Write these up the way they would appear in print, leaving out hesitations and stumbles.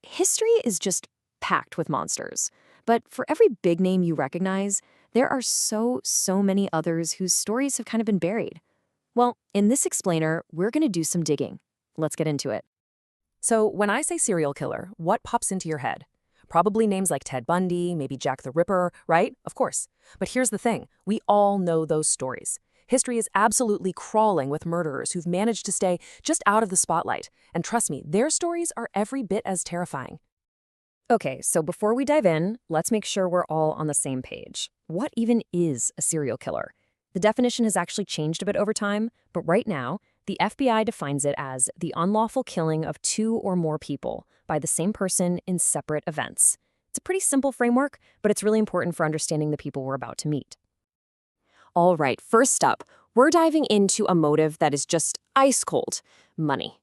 History is just packed with monsters. But for every big name you recognize, there are so many others whose stories have kind of been buried. Well, in this explainer, we're going to do some digging. Let's get into it. So when I say serial killer, what pops into your head? Probably names like Ted Bundy, maybe Jack the Ripper, right? Of course. But here's the thing. We all know those stories. History is absolutely crawling with murderers who've managed to stay just out of the spotlight. And trust me, their stories are every bit as terrifying. Okay, so before we dive in, let's make sure we're all on the same page. What even is a serial killer? The definition has actually changed a bit over time, but right now, the FBI defines it as the unlawful killing of two or more people by the same person in separate events. It's a pretty simple framework, but it's really important for understanding the people we're about to meet. All right, first up, we're diving into a motive that is just ice cold: money.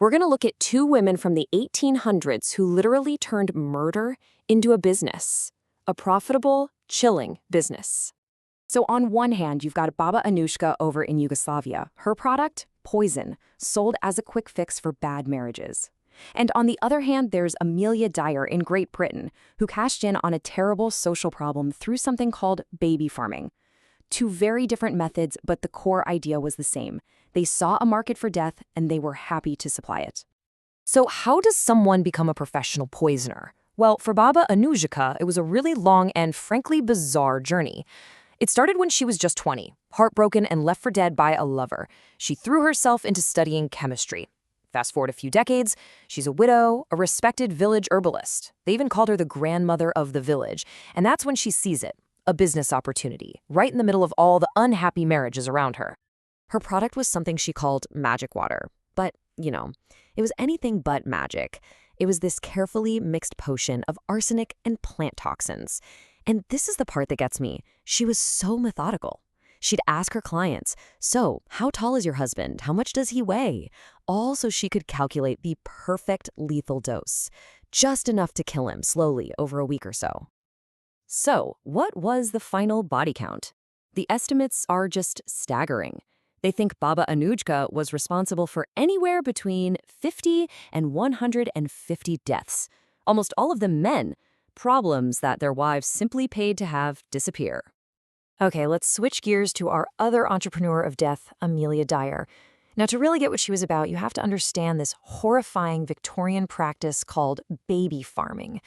We're going to look at two women from the 1800s who literally turned murder into a business. A profitable, chilling business. So on one hand, you've got Baba Anushka over in Yugoslavia. Her product? Poison, sold as a quick fix for bad marriages. And on the other hand, there's Amelia Dyer in Great Britain, who cashed in on a terrible social problem through something called baby farming. Two very different methods, but the core idea was the same. They saw a market for death, and they were happy to supply it. So how does someone become a professional poisoner? Well, for Baba Anushka, it was a really long and frankly bizarre journey. It started when she was just 20, heartbroken and left for dead by a lover. She threw herself into studying chemistry. Fast forward a few decades, she's a widow, a respected village herbalist. They even called her the grandmother of the village, and that's when she sees it. A business opportunity, right in the middle of all the unhappy marriages around her. Her product was something she called magic water. But, it was anything but magic. It was this carefully mixed potion of arsenic and plant toxins. And this is the part that gets me. She was so methodical. She'd ask her clients, "So, how tall is your husband? How much does he weigh?" All so she could calculate the perfect lethal dose. Just enough to kill him slowly over a week or so. So, what was the final body count? The estimates are just staggering. They think Baba Anushka was responsible for anywhere between 50 and 150 deaths. Almost all of them men, problems that their wives simply paid to have disappear. Okay, let's switch gears to our other entrepreneur of death, Amelia Dyer. Now, to really get what she was about, you have to understand this horrifying Victorian practice called baby farming.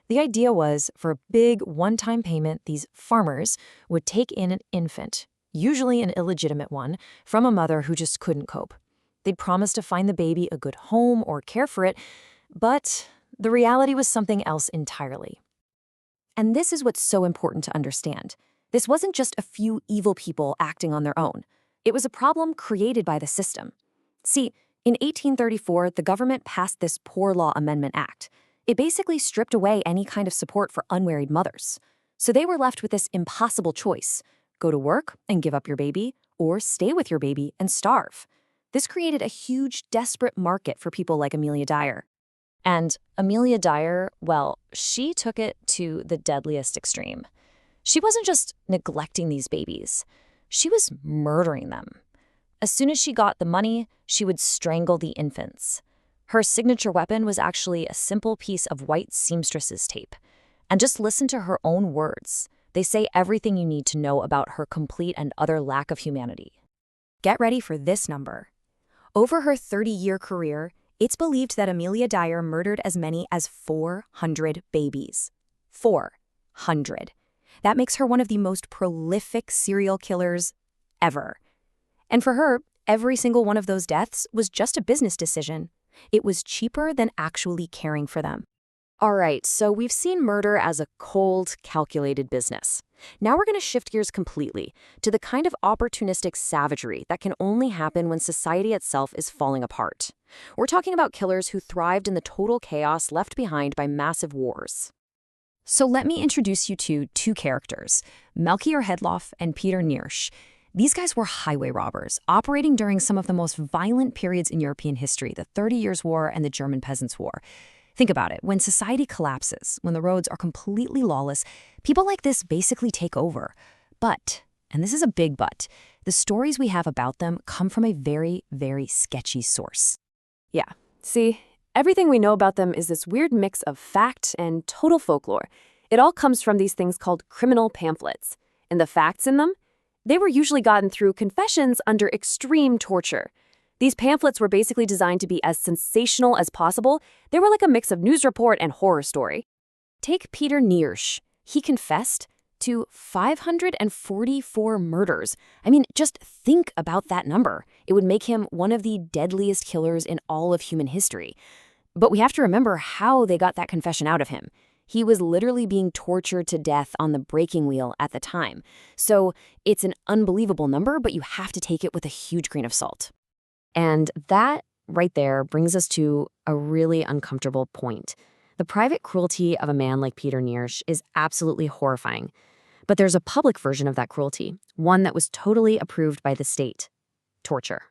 The idea was, for a big one-time payment, these farmers would take in an infant, usually an illegitimate one, from a mother who just couldn't cope. They'd promise to find the baby a good home or care for it, but the reality was something else entirely. And this is what's so important to understand. This wasn't just a few evil people acting on their own. It was a problem created by the system. See, in 1834, the government passed this Poor Law Amendment Act. It basically stripped away any kind of support for unmarried mothers. So they were left with this impossible choice: go to work and give up your baby, or stay with your baby and starve. This created a huge, desperate market for people like Amelia Dyer. And Amelia Dyer, well, she took it to the deadliest extreme. She wasn't just neglecting these babies. She was murdering them. As soon as she got the money, she would strangle the infants. Her signature weapon was actually a simple piece of white seamstress's tape. And just listen to her own words. They say everything you need to know about her complete and utter lack of humanity. Get ready for this number. Over her 30-year career, it's believed that Amelia Dyer murdered as many as 400 babies. 400. That makes her one of the most prolific serial killers ever. And for her, every single one of those deaths was just a business decision. It was cheaper than actually caring for them. All right, so we've seen murder as a cold, calculated business. Now we're going to shift gears completely to the kind of opportunistic savagery that can only happen when society itself is falling apart. We're talking about killers who thrived in the total chaos left behind by massive wars. So let me introduce you to two characters, Melchior Hedloff and Peter Niersch. These guys were highway robbers, operating during some of the most violent periods in European history, the 30 Years' War and the German Peasants' War. Think about it. When society collapses, when the roads are completely lawless, people like this basically take over. But, and this is a big but, the stories we have about them come from a very, very sketchy source. Yeah, see, Everything we know about them is this weird mix of fact and total folklore. It all comes from these things called criminal pamphlets. And the facts in them? They were usually gotten through confessions under extreme torture. These pamphlets were basically designed to be as sensational as possible. They were like a mix of news report and horror story. Take Peter Niersch. He confessed to 544 murders. I mean, just think about that number. It would make him one of the deadliest killers in all of human history. But we have to remember how they got that confession out of him. He was literally being tortured to death on the breaking wheel at the time. So it's an unbelievable number, but you have to take it with a huge grain of salt. And that right there brings us to a really uncomfortable point. The private cruelty of a man like Peter Niersch is absolutely horrifying. But there's a public version of that cruelty, one that was totally approved by the state: torture.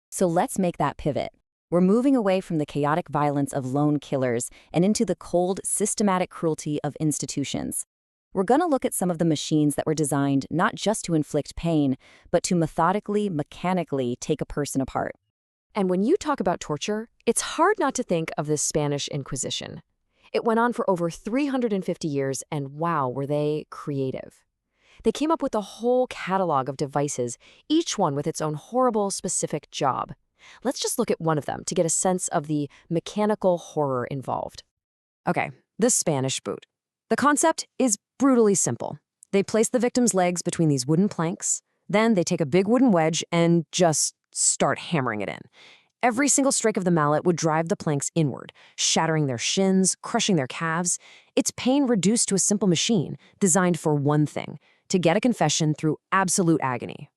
So let's make that pivot. We're moving away from the chaotic violence of lone killers and into the cold, systematic cruelty of institutions. We're going to look at some of the machines that were designed not just to inflict pain, but to methodically, mechanically take a person apart. And when you talk about torture, it's hard not to think of the Spanish Inquisition. It went on for over 350 years, and wow, were they creative. They came up with a whole catalog of devices, each one with its own horrible, specific job. Let's just look at one of them to get a sense of the mechanical horror involved. Okay, the Spanish boot. The concept is brutally simple. They place the victim's legs between these wooden planks, then they take a big wooden wedge and just start hammering it in. Every single strike of the mallet would drive the planks inward, shattering their shins, crushing their calves. It's pain reduced to a simple machine designed for one thing: to get a confession through absolute agony.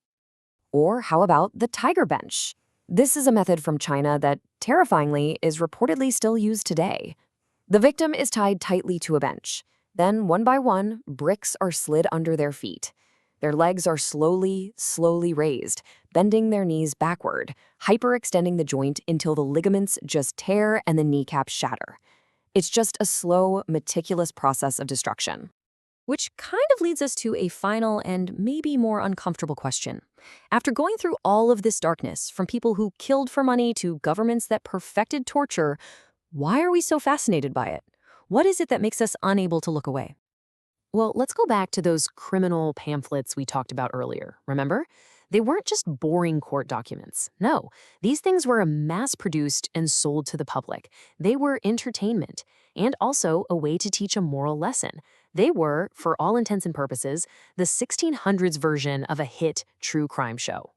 Or how about the tiger bench? This is a method from China that, terrifyingly, is reportedly still used today. The victim is tied tightly to a bench. Then, one by one, bricks are slid under their feet. Their legs are slowly raised, bending their knees backward, hyperextending the joint until the ligaments just tear and the kneecaps shatter. It's just a slow, meticulous process of destruction. Which kind of leads us to a final and maybe more uncomfortable question. After going through all of this darkness, from people who killed for money to governments that perfected torture, why are we so fascinated by it? What is it that makes us unable to look away? Well, let's go back to those criminal pamphlets we talked about earlier, remember? They weren't just boring court documents. No, these things were mass-produced and sold to the public. They were entertainment, and also a way to teach a moral lesson. They were, for all intents and purposes, the 1600s version of a hit true crime show.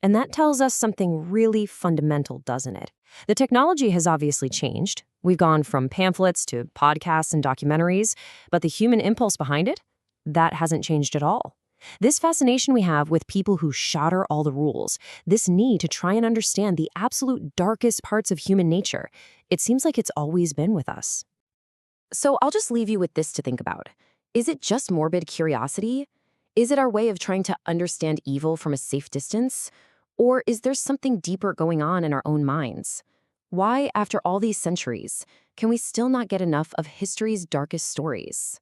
And that tells us something really fundamental, doesn't it? The technology has obviously changed. We've gone from pamphlets to podcasts and documentaries, but the human impulse behind it, that hasn't changed at all. This fascination we have with people who shatter all the rules, this need to try and understand the absolute darkest parts of human nature, it seems like it's always been with us. So I'll just leave you with this to think about. Is it just morbid curiosity? Is it our way of trying to understand evil from a safe distance? Or is there something deeper going on in our own minds? Why, after all these centuries, can we still not get enough of history's darkest stories?